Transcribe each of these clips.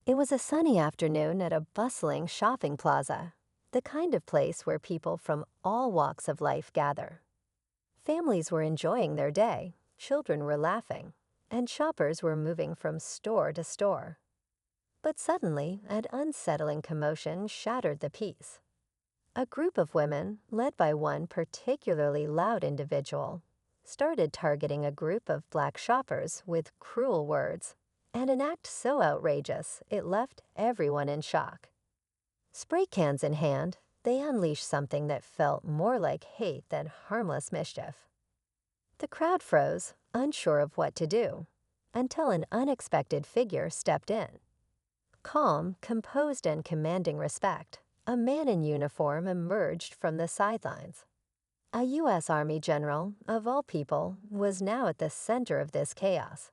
It was a sunny afternoon at a bustling shopping plaza, the kind of place where people from all walks of life gather. Families were enjoying their day, children were laughing, and shoppers were moving from store to store. But suddenly, an unsettling commotion shattered the peace. A group of women, led by one particularly loud individual, started targeting a group of black shoppers with cruel words, and an act so outrageous it left everyone in shock. Spray cans in hand, they unleashed something that felt more like hate than harmless mischief. The crowd froze, unsure of what to do, until an unexpected figure stepped in. Calm, composed, and commanding respect, a man in uniform emerged from the sidelines. A U.S. Army general, of all people, was now at the center of this chaos.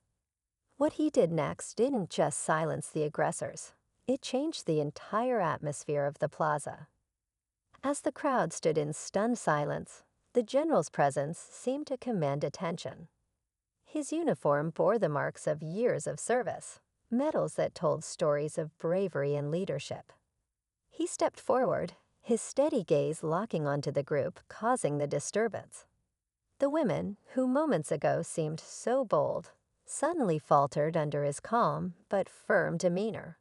What he did next didn't just silence the aggressors. It changed the entire atmosphere of the plaza. As the crowd stood in stunned silence, the general's presence seemed to command attention. His uniform bore the marks of years of service, medals that told stories of bravery and leadership. He stepped forward, his steady gaze locking onto the group, causing the disturbance. The women, who moments ago seemed so bold, suddenly faltered under his calm but firm demeanor.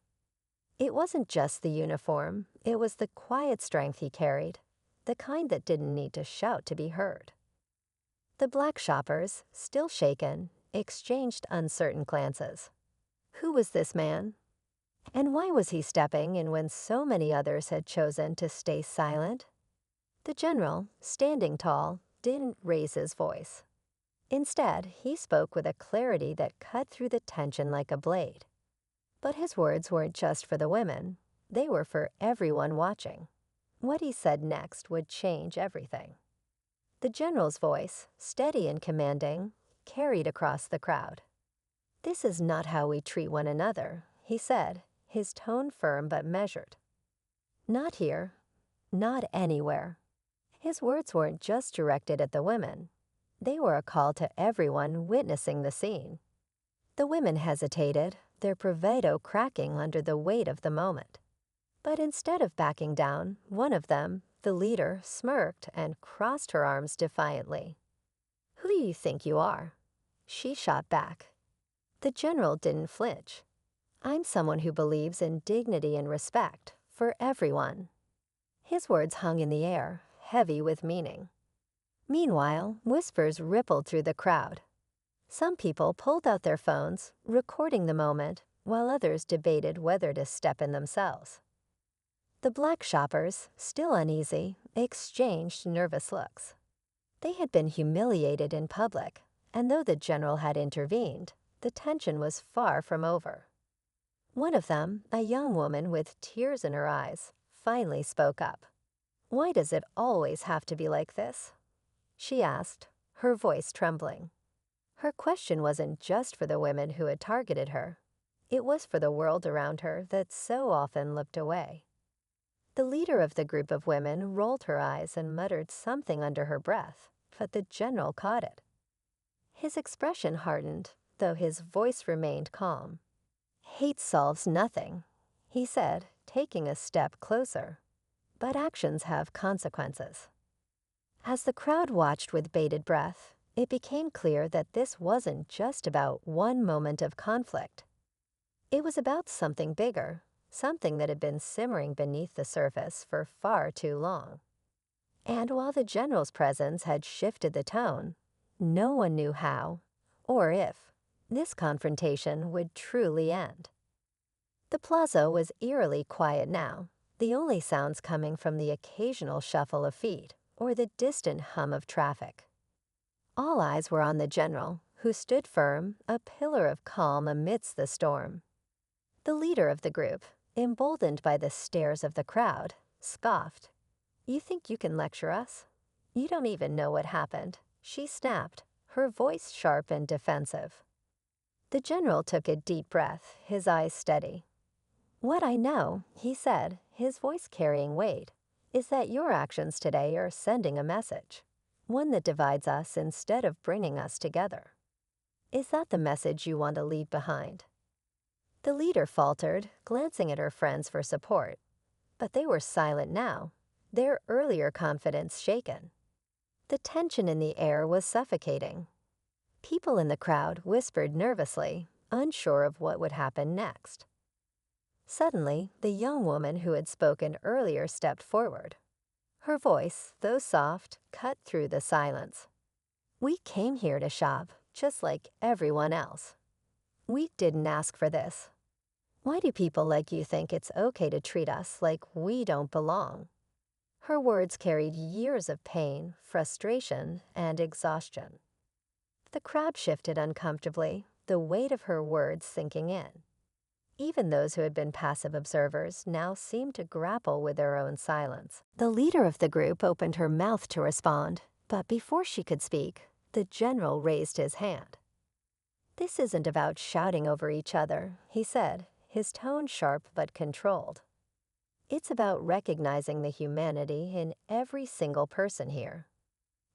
It wasn't just the uniform, it was the quiet strength he carried, the kind that didn't need to shout to be heard. The black shoppers, still shaken, exchanged uncertain glances. Who was this man? And why was he stepping in when so many others had chosen to stay silent? The general, standing tall, didn't raise his voice. Instead, he spoke with a clarity that cut through the tension like a blade. But his words weren't just for the women, they were for everyone watching. What he said next would change everything. The general's voice, steady and commanding, carried across the crowd. "This is not how we treat one another," he said, his tone firm but measured. "Not here, not anywhere." His words weren't just directed at the women. They were a call to everyone witnessing the scene. The women hesitated, their bravado cracking under the weight of the moment. But instead of backing down, one of them, the leader, smirked and crossed her arms defiantly. "Who do you think you are?" She shot back. The general didn't flinch. "I'm someone who believes in dignity and respect for everyone." His words hung in the air, heavy with meaning. Meanwhile, whispers rippled through the crowd. Some people pulled out their phones, recording the moment, while others debated whether to step in themselves. The black shoppers, still uneasy, exchanged nervous looks. They had been humiliated in public, and though the general had intervened, the tension was far from over. One of them, a young woman with tears in her eyes, finally spoke up. "Why does it always have to be like this?" she asked, her voice trembling. Her question wasn't just for the women who had targeted her. It was for the world around her that so often looked away. The leader of the group of women rolled her eyes and muttered something under her breath, but the general caught it. His expression hardened, though his voice remained calm. "Hate solves nothing," he said, taking a step closer. "But actions have consequences." As the crowd watched with bated breath, it became clear that this wasn't just about one moment of conflict. It was about something bigger, something that had been simmering beneath the surface for far too long. And while the general's presence had shifted the tone, no one knew how, or if, this confrontation would truly end. The plaza was eerily quiet now, the only sounds coming from the occasional shuffle of feet or the distant hum of traffic. All eyes were on the general, who stood firm, a pillar of calm amidst the storm. The leader of the group, emboldened by the stares of the crowd, scoffed. "You think you can lecture us? You don't even know what happened," she snapped, her voice sharp and defensive. The general took a deep breath, his eyes steady. "What I know," he said, his voice carrying weight, "is that your actions today are sending a message, one that divides us instead of bringing us together. Is that the message you want to leave behind?" The leader faltered, glancing at her friends for support. But they were silent now, their earlier confidence shaken. The tension in the air was suffocating. People in the crowd whispered nervously, unsure of what would happen next. Suddenly, the young woman who had spoken earlier stepped forward. Her voice, though soft, cut through the silence. "We came here to shop, just like everyone else. We didn't ask for this. Why do people like you think it's okay to treat us like we don't belong?" Her words carried years of pain, frustration, and exhaustion. The crowd shifted uncomfortably, the weight of her words sinking in. Even those who had been passive observers now seemed to grapple with their own silence. The leader of the group opened her mouth to respond, but before she could speak, the general raised his hand. "This isn't about shouting over each other," he said, his tone sharp but controlled. "It's about recognizing the humanity in every single person here."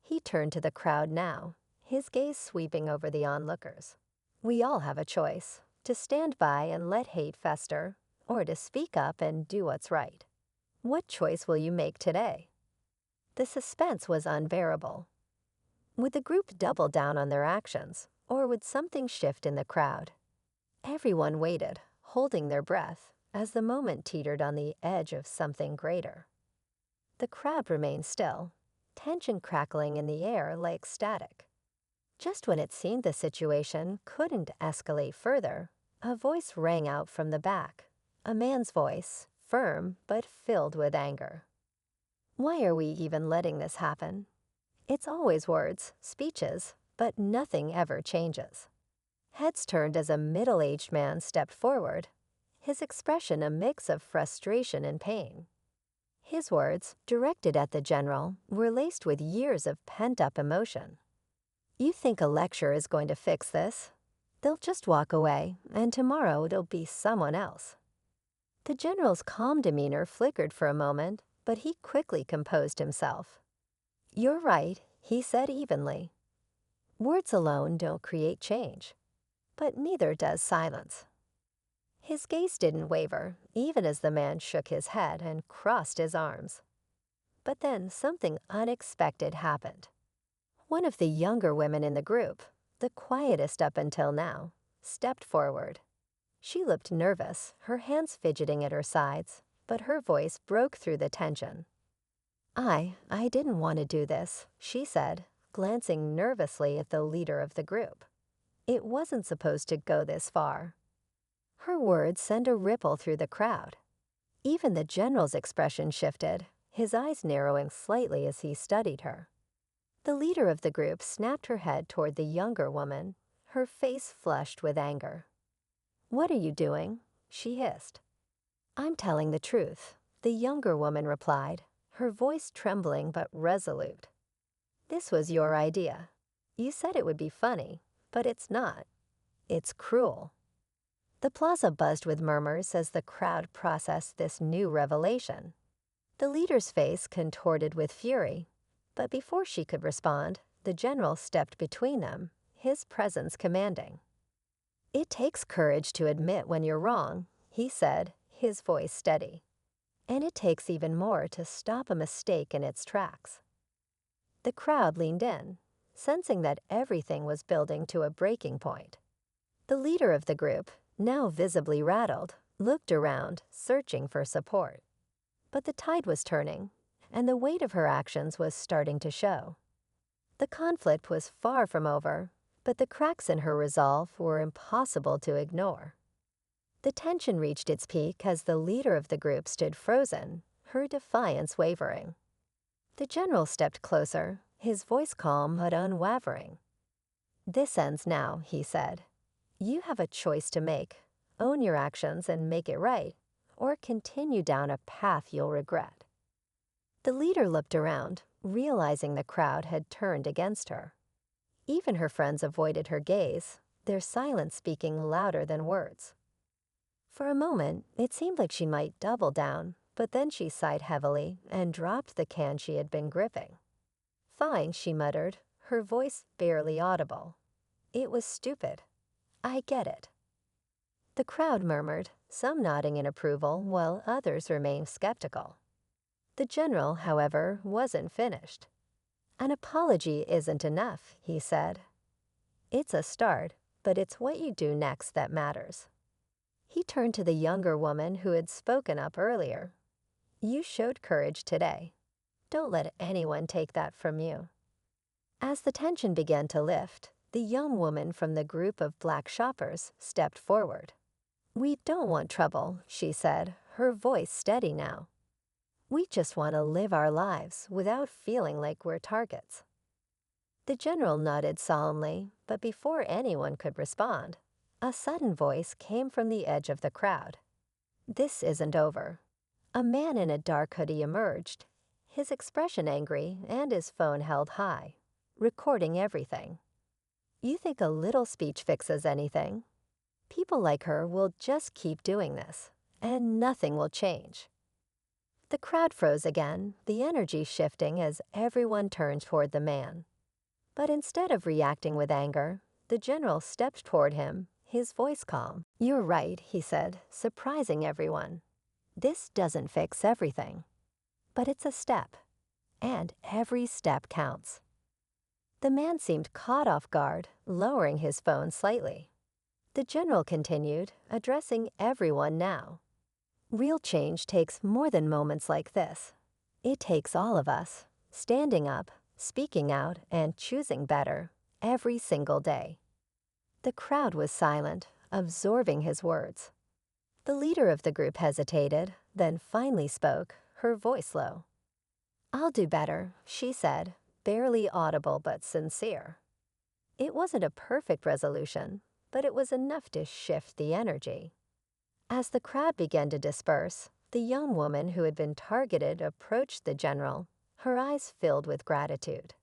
He turned to the crowd now, his gaze sweeping over the onlookers. "We all have a choice, to stand by and let hate fester, or to speak up and do what's right. What choice will you make today?" The suspense was unbearable. Would the group double down on their actions, or would something shift in the crowd? Everyone waited, holding their breath, as the moment teetered on the edge of something greater. The crowd remained still, tension crackling in the air like static. Just when it seemed the situation couldn't escalate further, a voice rang out from the back, a man's voice, firm but filled with anger. "Why are we even letting this happen? It's always words, speeches, but nothing ever changes." Heads turned as a middle-aged man stepped forward, his expression a mix of frustration and pain. His words, directed at the general, were laced with years of pent-up emotion. "You think a lecture is going to fix this? They'll just walk away, and tomorrow it'll be someone else." The general's calm demeanor flickered for a moment, but he quickly composed himself. "You're right," he said evenly. "Words alone don't create change, but neither does silence." His gaze didn't waver, even as the man shook his head and crossed his arms. But then something unexpected happened. One of the younger women in the group, the quietest up until now, stepped forward. She looked nervous, her hands fidgeting at her sides, but her voice broke through the tension. I didn't want to do this," she said, glancing nervously at the leader of the group. "It wasn't supposed to go this far." Her words sent a ripple through the crowd. Even the general's expression shifted, his eyes narrowing slightly as he studied her. The leader of the group snapped her head toward the younger woman, her face flushed with anger. "What are you doing?" she hissed. "I'm telling the truth," the younger woman replied, her voice trembling but resolute. "This was your idea. You said it would be funny, but it's not. It's cruel." The plaza buzzed with murmurs as the crowd processed this new revelation. The leader's face contorted with fury, but before she could respond, the general stepped between them, his presence commanding. "It takes courage to admit when you're wrong," he said, his voice steady. "And it takes even more to stop a mistake in its tracks." The crowd leaned in, sensing that everything was building to a breaking point. The leader of the group, now visibly rattled, looked around, searching for support. But the tide was turning, and the weight of her actions was starting to show. The conflict was far from over, but the cracks in her resolve were impossible to ignore. The tension reached its peak as the leader of the group stood frozen, her defiance wavering. The general stepped closer, his voice calm but unwavering. "This ends now," he said. "You have a choice to make. Own your actions and make it right, or continue down a path you'll regret." The leader looked around, realizing the crowd had turned against her. Even her friends avoided her gaze, their silence speaking louder than words. For a moment, it seemed like she might double down, but then she sighed heavily and dropped the can she had been gripping. "Fine," she muttered, her voice barely audible. "It was stupid. I get it." The crowd murmured, some nodding in approval while others remained skeptical. The general, however, wasn't finished. An apology isn't enough, he said. It's a start, but it's what you do next that matters. He turned to the younger woman who had spoken up earlier. You showed courage today. Don't let anyone take that from you. As the tension began to lift, the young woman from the group of black shoppers stepped forward. We don't want trouble, she said, her voice steady now. We just want to live our lives without feeling like we're targets. The general nodded solemnly, but before anyone could respond, a sudden voice came from the edge of the crowd. This isn't over. A man in a dark hoodie emerged, his expression angry and his phone held high, recording everything. You think a little speech fixes anything? People like her will just keep doing this, and nothing will change. The crowd froze again, the energy shifting as everyone turned toward the man. But instead of reacting with anger, the general stepped toward him, his voice calm. You're right, he said, surprising everyone. This doesn't fix everything, but it's a step, and every step counts. The man seemed caught off guard, lowering his phone slightly. The general continued, addressing everyone now. Real change takes more than moments like this. It takes all of us, standing up, speaking out, and choosing better, every single day. The crowd was silent, absorbing his words. The leader of the group hesitated, then finally spoke, her voice low. I'll do better, she said, barely audible but sincere. It wasn't a perfect resolution, but it was enough to shift the energy. As the crowd began to disperse, the young woman who had been targeted approached the general, her eyes filled with gratitude.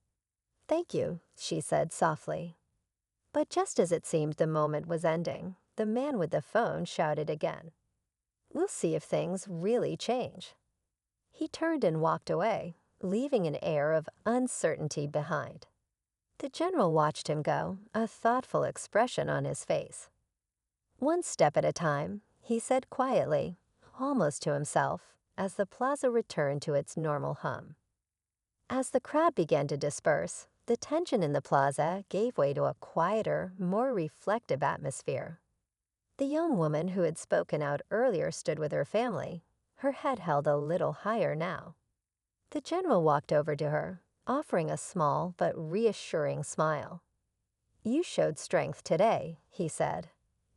Thank you, she said softly. But just as it seemed the moment was ending, the man with the phone shouted again. We'll see if things really change. He turned and walked away, leaving an air of uncertainty behind. The general watched him go, a thoughtful expression on his face. One step at a time, he said quietly, almost to himself, as the plaza returned to its normal hum. As the crowd began to disperse, the tension in the plaza gave way to a quieter, more reflective atmosphere. The young woman who had spoken out earlier stood with her family, her head held a little higher now. The general walked over to her, offering a small but reassuring smile. You showed strength today, he said.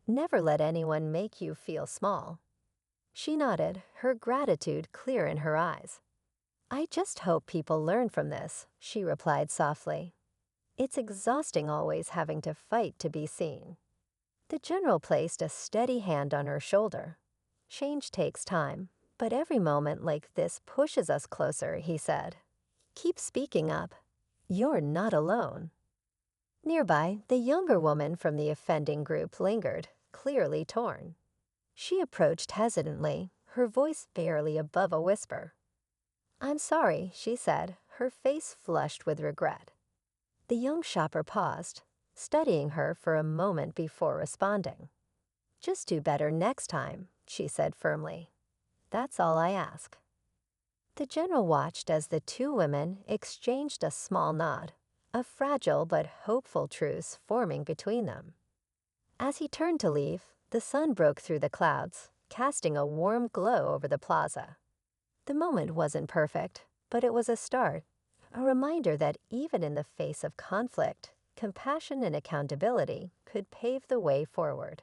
Never let anyone make you feel small. She nodded, her gratitude clear in her eyes. I just hope people learn from this, she replied softly. It's exhausting always having to fight to be seen. The general placed a steady hand on her shoulder. Change takes time, but every moment like this pushes us closer, he said. Keep speaking up. You're not alone. Nearby, the younger woman from the offending group lingered, clearly torn. She approached hesitantly, her voice barely above a whisper. I'm sorry, she said, her face flushed with regret. The young shopper paused, studying her for a moment before responding. Just do better next time, she said firmly. That's all I ask. The general watched as the two women exchanged a small nod, a fragile but hopeful truce forming between them. As he turned to leave, the sun broke through the clouds, casting a warm glow over the plaza. The moment wasn't perfect, but it was a start, a reminder that even in the face of conflict, compassion and accountability could pave the way forward.